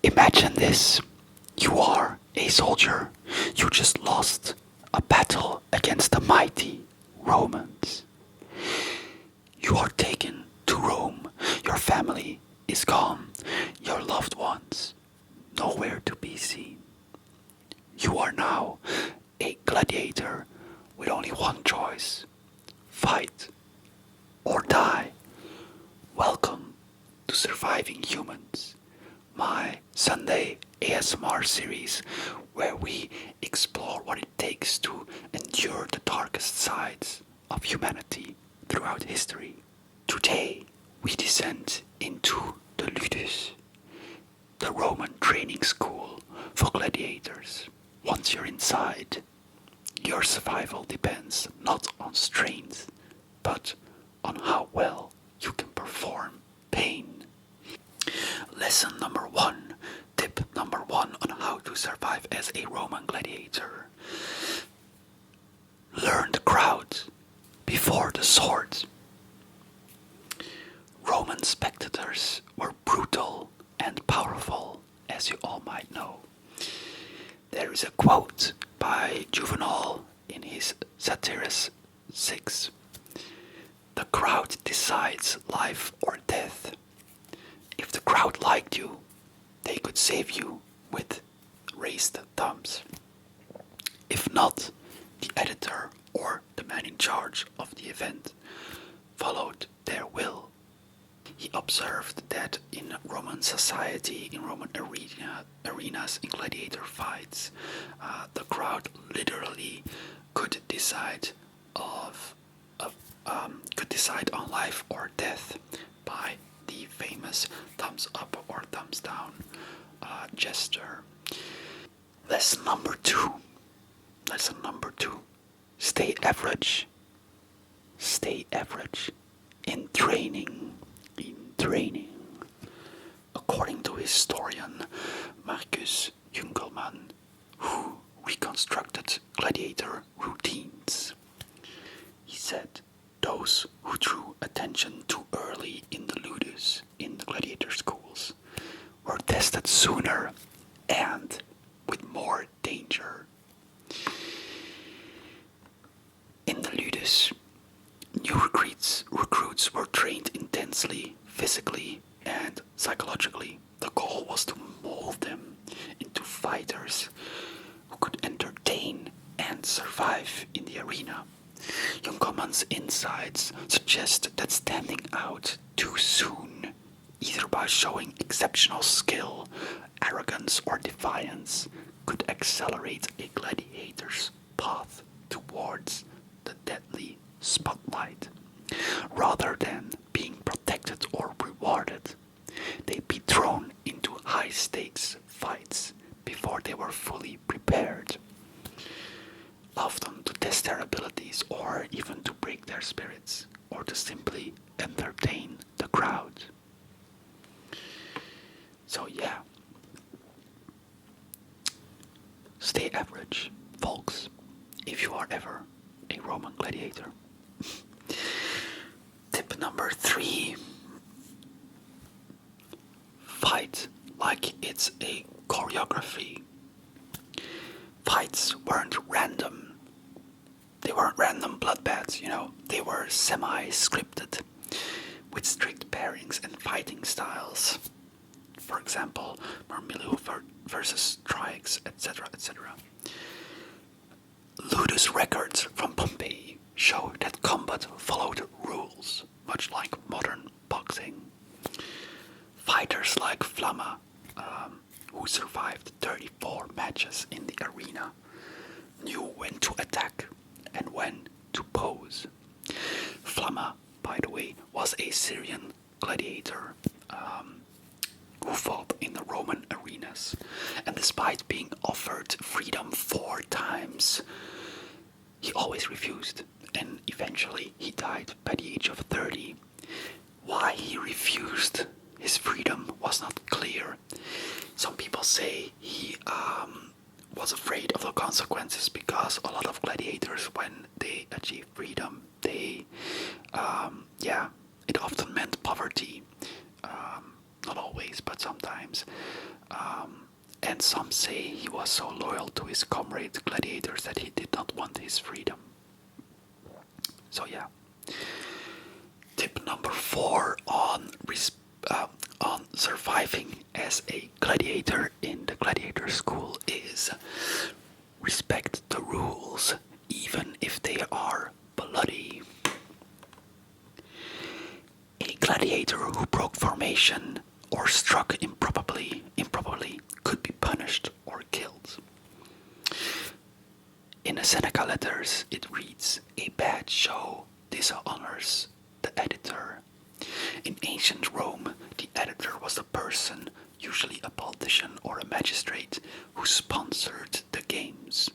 Imagine this. You are a soldier. You just lost a battle against the mighty Romans. You are taken to Rome. Your family is gone. Your loved ones nowhere to be seen. You are now a gladiator with only one choice: fight or die. Welcome to Surviving Humans, my Sunday ASMR series where we explore what it takes to endure the darkest sides of humanity throughout history. Today, we descend into the Ludus, the Roman training school for gladiators. Once you're inside, your survival depends not on strength, but on how well you can perform pain. Lesson number one, tip number one on how to survive as a Roman gladiator. Learn the crowd before the sword. Roman spectators were brutal and powerful, as you all might know. There is a quote by Juvenal in his Satyrus 6. The crowd decides life or death. If the crowd liked you, they could save you with raised thumbs. If not, the editor or the man in charge of the event followed their will. He observed that in Roman society, in Roman arenas, in gladiator fights, the crowd literally could decide could decide on life or death by the famous thumbs up or thumbs down gesture. Lesson number two. Stay average. Stay average in training. According to historian Marcus Junkelmann, who reconstructed gladiator routines, he said those who drew attention too early in the ludus, in the gladiator schools, were tested sooner and with more danger. In the ludus, new recruits were trained intensely, physically and psychologically. The goal was to mold them into fighters who could entertain and survive in the arena. Junkelmann's insights suggest that standing out too soon, either by showing exceptional skill, arrogance, or defiance, could accelerate a gladiator's path towards the deadly spotlight. Rather than being protected or rewarded, they'd be thrown into high-stakes fights before they were fully prepared. Often to test their abilities or even to break their spirits or to simply entertain the crowd. So yeah, stay average, folks, if you are ever a Roman gladiator. Tip number 3. Fight like it's a choreography. Fights weren't random. They weren't random bloodbaths, They were semi-scripted, with strict pairings and fighting styles. For example, Murmillo versus Strikes, etc., etc. Ludus records from Pompeii show that combat followed rules, much like modern boxing. Fighters like Flamma, who survived 34 matches in the arena, knew when to attack and when to pose. Flamma, by the way, was a Syrian gladiator who fought in the Roman arenas, and despite being offered freedom 4 times, he always refused, and eventually he died by the age of 30. Why he refused his freedom was not clear. Some people say he was afraid of the consequences because a lot of gladiators, when they achieve freedom, it often meant poverty. not always, but sometimes. And some say he was so loyal to his comrade gladiators that he did not want his freedom. So yeah. Tip number 4 on surviving as a gladiator in the gladiator school is respect the rules, even if they are bloody. A gladiator who broke formation or struck improperly could be punished or killed. In the Seneca letters, it reads, "A bad show dishonors the editor." In ancient Rome, the editor was a person, usually a politician or a magistrate, who sponsored the games.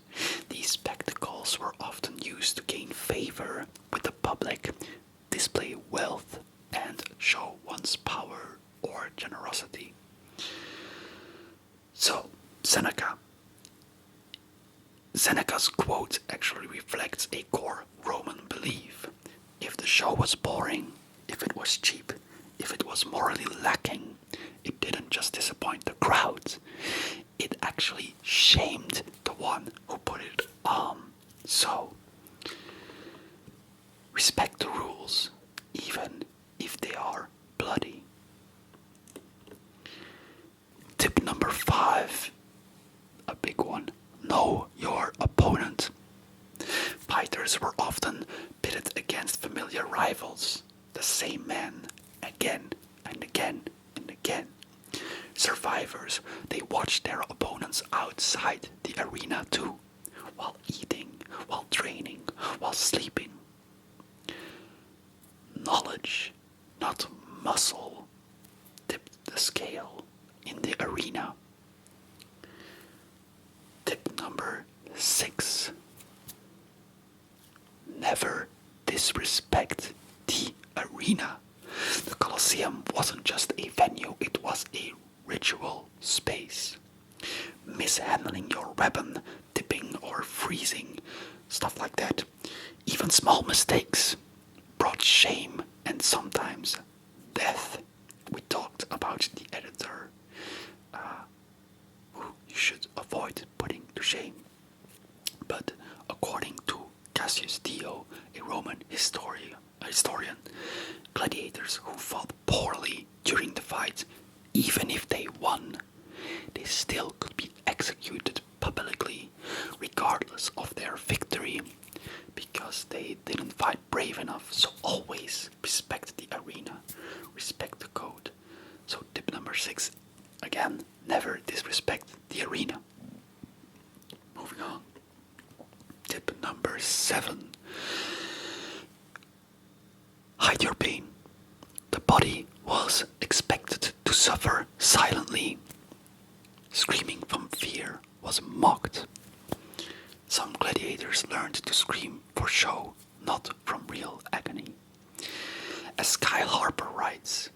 These spectacles were often used to gain favor with the public, display wealth, and show one's power or generosity. So, Seneca's quote actually reflects a core Roman belief. If the show was boring, if it was cheap, if it was morally lacking, it didn't just disappoint the crowd, it actually shamed the one who put it on. So, respect the rules, even if they are bloody. Tip number 5, a big one. Know your opponent. Fighters were often pitted against familiar rivals, the same man, again and again and again. Survivors, they watched their opponents outside the arena too, while eating, while training, while sleeping. Knowledge, not muscle, tipped the scale in the arena. Tip number 6. Never disrespect the arena. The Colosseum wasn't just a venue, it was a ritual space. Mishandling your weapon, tipping or freezing, stuff like that, even small mistakes, brought shame and sometimes death. We talked about the editor who you should avoid putting to shame. But according to Cassius Dio, a Roman historian, gladiators who fought poorly during the fight, even if they won, they still could be executed publicly, regardless of their victory, because they didn't fight brave enough. So always respect the arena, respect the code. So tip number 6, again, never disrespect the arena. Moving on. Tip number 7. Hide your pain. The body was expected to suffer silently. Screaming from fear was mocked. Some gladiators learned to scream for show, not from real agony. As Kyle Harper writes,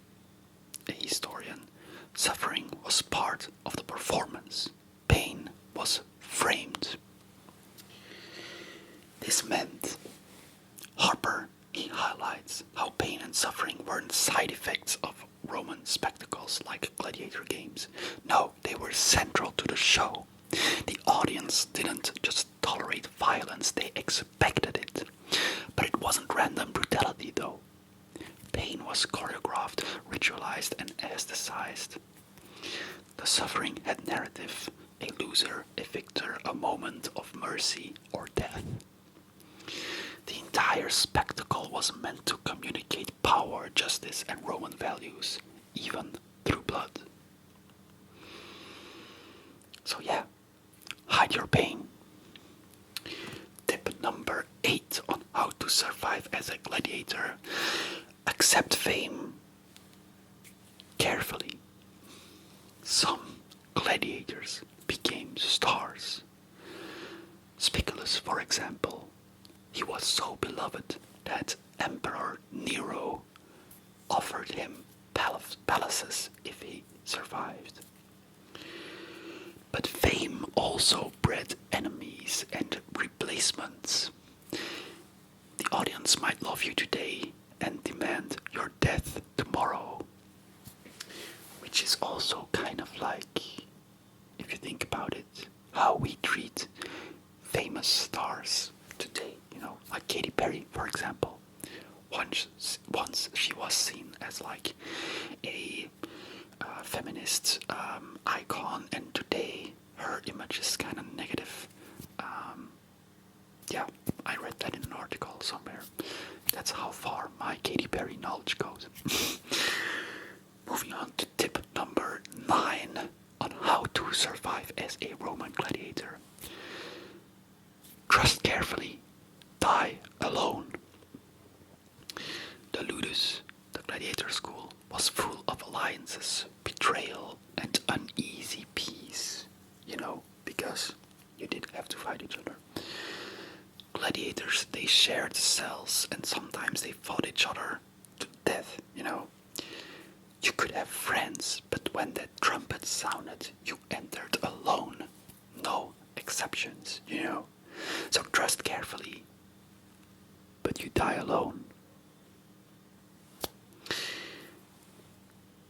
a historian, suffering was part of the performance. Pain was framed. This meant, Harper, he highlights how pain and suffering weren't side effects of Roman spectacles like gladiator games. No, they were central to the show. The audience didn't just tolerate violence, they expected it. But it wasn't random brutality though. Pain was choreographed, ritualized, and aestheticized. The suffering had narrative, a loser, a victor, a moment of mercy or death. The entire spectacle was meant to communicate power, justice, and Roman values, even through blood. So yeah, hide your pain. Tip number 8 on how to survive as a gladiator. Accept fame carefully. Some gladiators became stars. Spiculus, for example, he was so beloved that Emperor Nero offered him palaces if he survived. But fame also bred enemies and replacements. The audience might love you today and demand your death tomorrow. We which is also kind of like, if you think about it, how we treat famous stars today, you know, like Katy Perry, for example. Once she was seen as like a feminist icon, and today her image is kind of negative. Yeah, I read that in an article somewhere. That's how far my Katy Perry knowledge goes. Moving on to tip number 9 on how to survive as a Roman gladiator. Trust carefully, die alone. The Ludus, the gladiator school, was full of alliances, betrayal, and uneasy peace. You know, because you did have to fight each other. Gladiators, they shared cells and sometimes they fought each other to death, you know. You could have friends, but when that trumpet sounded, you entered alone. No exceptions, you know. So trust carefully, but you die alone.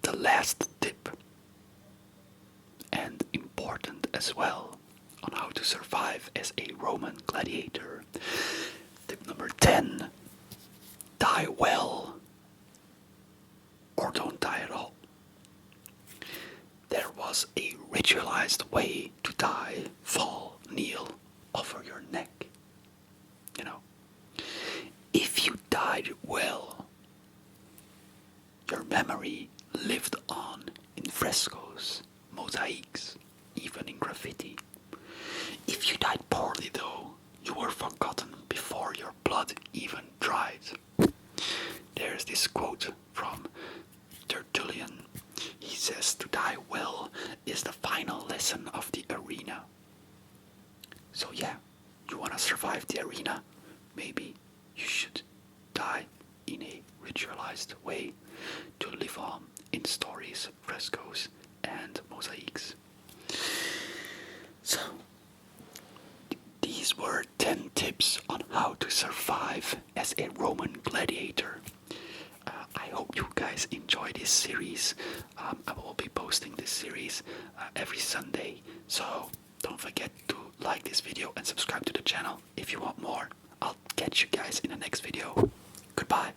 The last tip, and important as well, on how to survive as a Roman gladiator. Tip number 10, die well, or don't die at all. There was a ritualized way to die: fall, kneel, offer your neck. You know, if you died well, your memory lived on in frescoes, mosaics, even in graffiti. If you died poorly, though, you were forgotten before your blood even dried. There's this quote from Tertullian. He says to die well is the final lesson of the arena. So yeah, you want to survive the arena? Maybe you should die in a ritualized way to live on in stories, frescoes, and mosaics. So, these were 10 tips on how to survive as a Roman gladiator. I hope you guys enjoy this series. I will be posting this series every Sunday, so don't forget to like this video and subscribe to the channel if you want more. I'll catch you guys in the next video. Goodbye.